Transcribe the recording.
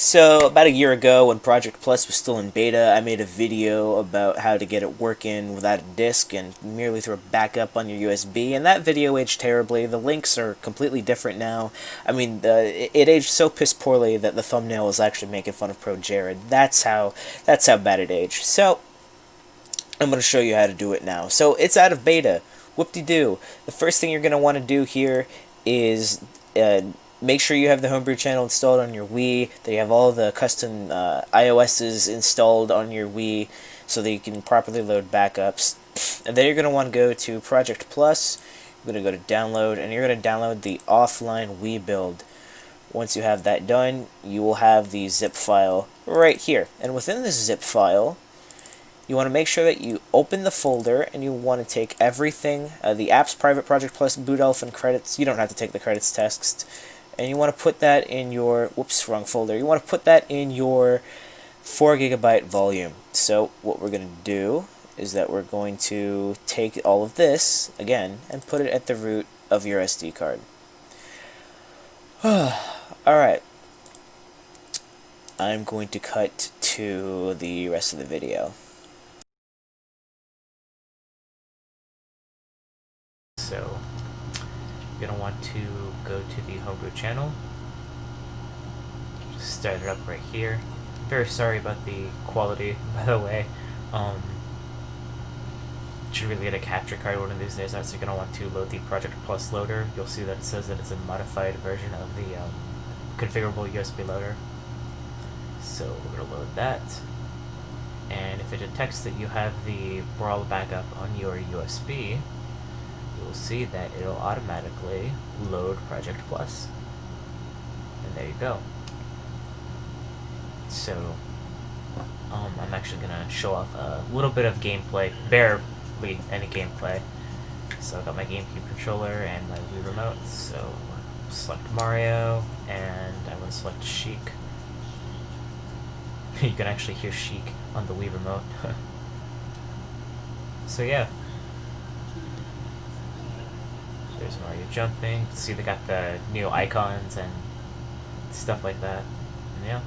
So, about a year ago, when Project Plus was still in beta, I made a video about how to get it working without a disk and merely through a backup on your USB, and that video aged terribly. The links are completely different now. I mean, it aged so piss poorly that the thumbnail was actually making fun of Pro Jared. That's how bad it aged. So, I'm going to show you how to do it now. So, it's out of beta. Whoop-de-doo. The first thing you're going to want to do here is make sure you have the homebrew channel installed on your Wii, that you have all the custom iOSs installed on your Wii so that you can properly load backups. And then you're going to want to go to Project Plus, you're going to go to download, and you're going to download the offline Wii build. Once you have that done, you will have the zip file right here. And within this zip file, you want to make sure that you open the folder and you want to take everything, the apps, private Project Plus, boot elf, and credits. You don't have to take the credits test. And you want to put that in your, whoops, wrong folder. You want to put that in your 4 GB volume. So what we're going to do is that we're going to take all of this, again, and put it at the root of your SD card. Alright. I'm going to cut to the rest of the video. So, you're going to want to go to the homebrew channel. Just start it up right here. Very sorry about the quality, by the way. Should really get a capture card one of these days. So you're going to want to load the Project Plus loader. You'll see that it says that it's a modified version of the configurable USB loader. So we're going to load that. And if it detects that you have the Brawl backup on your USB, you'll see that it'll automatically load Project Plus. And there you go. So, I'm actually going to show off a little bit of gameplay, barely any gameplay. So I got my GameCube controller and my Wii remote, so select Mario, and I'm going to select Sheik. You can actually hear Sheik on the Wii remote. So yeah. There's Mario jumping. See, they got the new icons and stuff like that. And yeah.